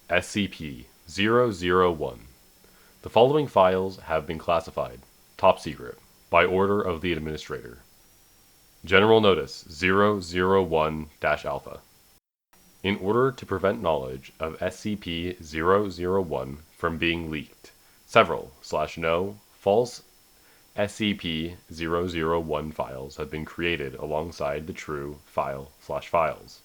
SCP-001. The following files have been classified top secret by order of the Administrator. General Notice 001-Alpha. In order to prevent knowledge of SCP-001 from being leaked, several /no false SCP-001 files have been created alongside the true file/files.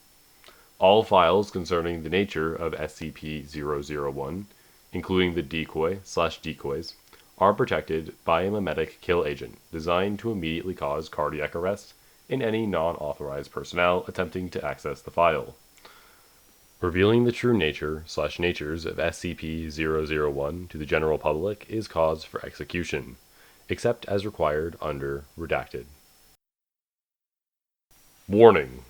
All files concerning the nature of SCP-001, including the decoy/decoys, are protected by a memetic kill agent designed to immediately cause cardiac arrest in any non-authorized personnel attempting to access the file. Revealing the true nature/natures of SCP-001 to the general public is cause for execution, except as required under Redacted. Warning: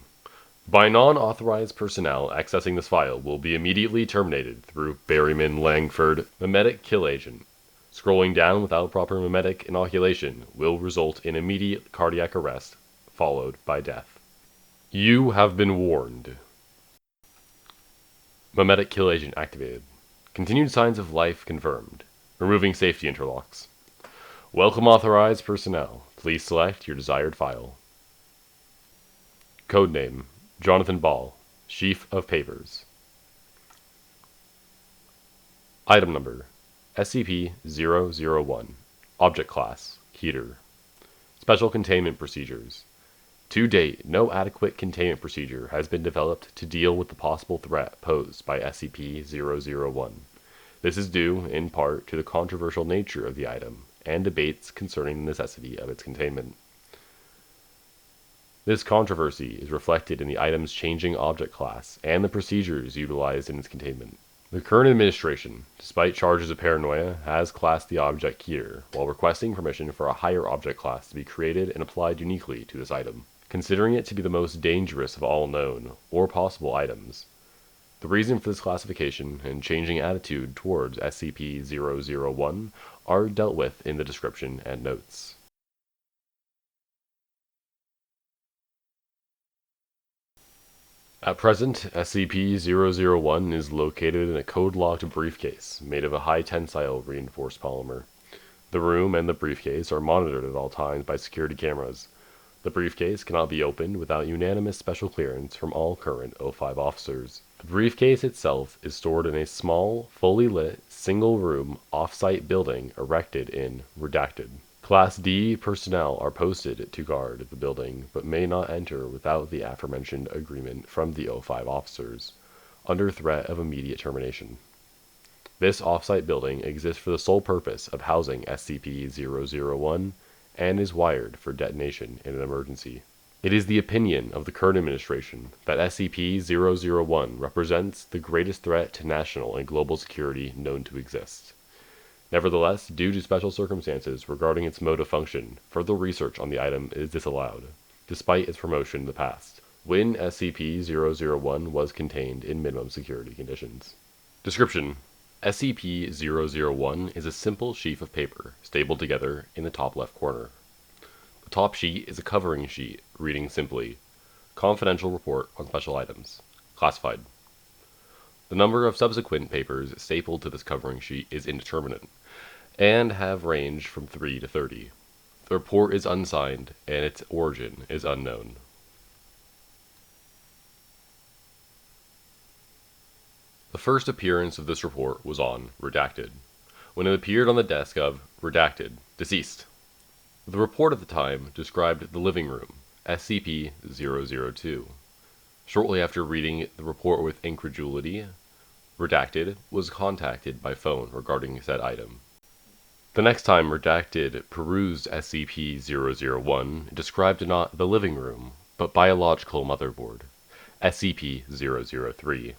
by non-authorized personnel accessing this file will be immediately terminated through Berryman-Langford memetic kill agent. Scrolling down without proper memetic inoculation will result in immediate cardiac arrest, followed by death. You have been warned. Memetic kill agent activated. Continued signs of life confirmed. Removing safety interlocks. Welcome authorized personnel. Please select your desired file. Codename: Jonathan Ball, Sheaf of Papers. Item Number: SCP-001. Object Class: Keter. Special Containment Procedures. To date, no adequate containment procedure has been developed to deal with the possible threat posed by SCP-001. This is due, in part, to the controversial nature of the item and debates concerning the necessity of its containment. This controversy is reflected in the item's changing object class and the procedures utilized in its containment. The current administration, despite charges of paranoia, has classed the object Keter, while requesting permission for a higher object class to be created and applied uniquely to this item, considering it to be the most dangerous of all known or possible items. The reason for this classification and changing attitude towards SCP-001 are dealt with in the description and notes. At present, SCP-001 is located in a code-locked briefcase made of a high-tensile reinforced polymer. The room and the briefcase are monitored at all times by security cameras. The briefcase cannot be opened without unanimous special clearance from all current O5 officers. The briefcase itself is stored in a small, fully lit, single-room, off-site building erected in Redacted. Class D personnel are posted to guard the building, but may not enter without the aforementioned agreement from the O5 officers, under threat of immediate termination. This off-site building exists for the sole purpose of housing SCP-001 and is wired for detonation in an emergency. It is the opinion of the current administration that SCP-001 represents the greatest threat to national and global security known to exist. Nevertheless, due to special circumstances regarding its mode of function, further research on the item is disallowed, despite its promotion in the past, when SCP-001 was contained in minimum security conditions. Description: SCP-001 is a simple sheaf of paper, stapled together in the top left corner. The top sheet is a covering sheet, reading simply, Confidential Report on Special Items. Classified. The number of subsequent papers stapled to this covering sheet is indeterminate, and have ranged from 3 to 30. The report is unsigned, and its origin is unknown. The first appearance of this report was on Redacted, when it appeared on the desk of Redacted, Deceased. The report at the time described the living room, SCP-002. Shortly after reading the report with incredulity, Redacted was contacted by phone regarding said item. The next time Redacted perused SCP-001, it described not the living room, but biological motherboard, SCP-003.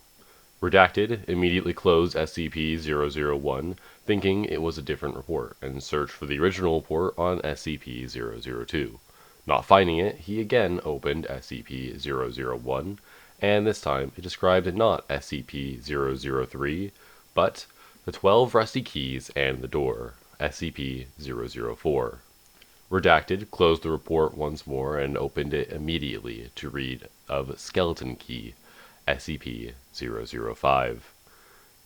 Redacted immediately closed SCP-001, thinking it was a different report, and searched for the original report on SCP-002. Not finding it, he again opened SCP-001, and this time it described not SCP-003, but the 12 rusty keys and the door, SCP-004. Redacted closed the report once more and opened it immediately to read of Skeleton Key, SCP-005.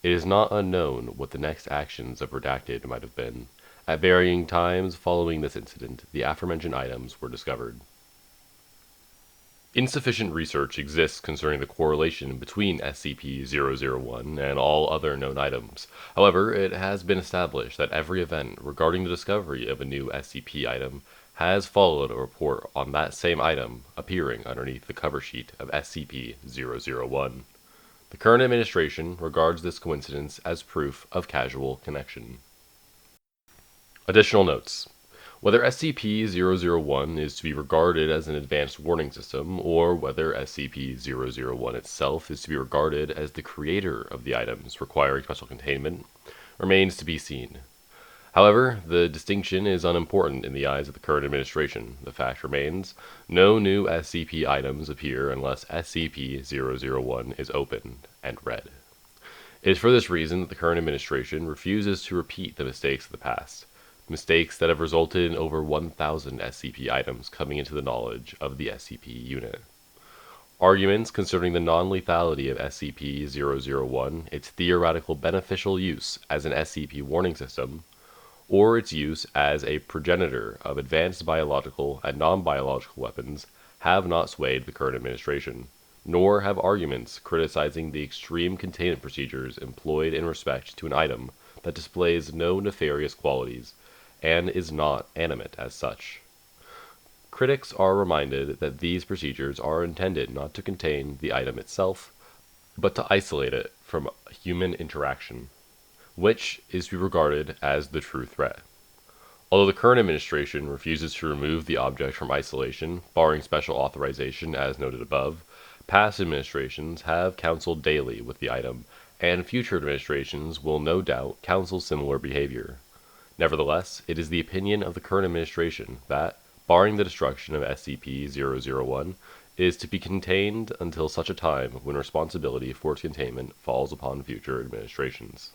It is not unknown what the next actions of Redacted might have been. At varying times following this incident, the aforementioned items were discovered. Insufficient research exists concerning the correlation between SCP-001 and all other known items. However, it has been established that every event regarding the discovery of a new SCP item has followed a report on that same item appearing underneath the cover sheet of SCP-001. The current administration regards this coincidence as proof of causal connection. Additional notes. Whether SCP-001 is to be regarded as an advanced warning system, or whether SCP-001 itself is to be regarded as the creator of the items requiring special containment, remains to be seen. However, the distinction is unimportant in the eyes of the current administration. The fact remains, no new SCP items appear unless SCP-001 is opened and read. It is for this reason that the current administration refuses to repeat the mistakes of the past. Mistakes that have resulted in over 1,000 SCP items coming into the knowledge of the SCP unit. Arguments concerning the non-lethality of SCP-001, its theoretical beneficial use as an SCP warning system, or its use as a progenitor of advanced biological and non-biological weapons, have not swayed the current administration, nor have arguments criticizing the extreme containment procedures employed in respect to an item that displays no nefarious qualities and is not animate as such. Critics are reminded that these procedures are intended not to contain the item itself, but to isolate it from human interaction, which is to be regarded as the true threat. Although the current administration refuses to remove the object from isolation, barring special authorization as noted above, past administrations have counseled daily with the item, and future administrations will no doubt counsel similar behavior. Nevertheless, it is the opinion of the current administration that, barring the destruction of SCP-001, is to be contained until such a time when responsibility for its containment falls upon future administrations.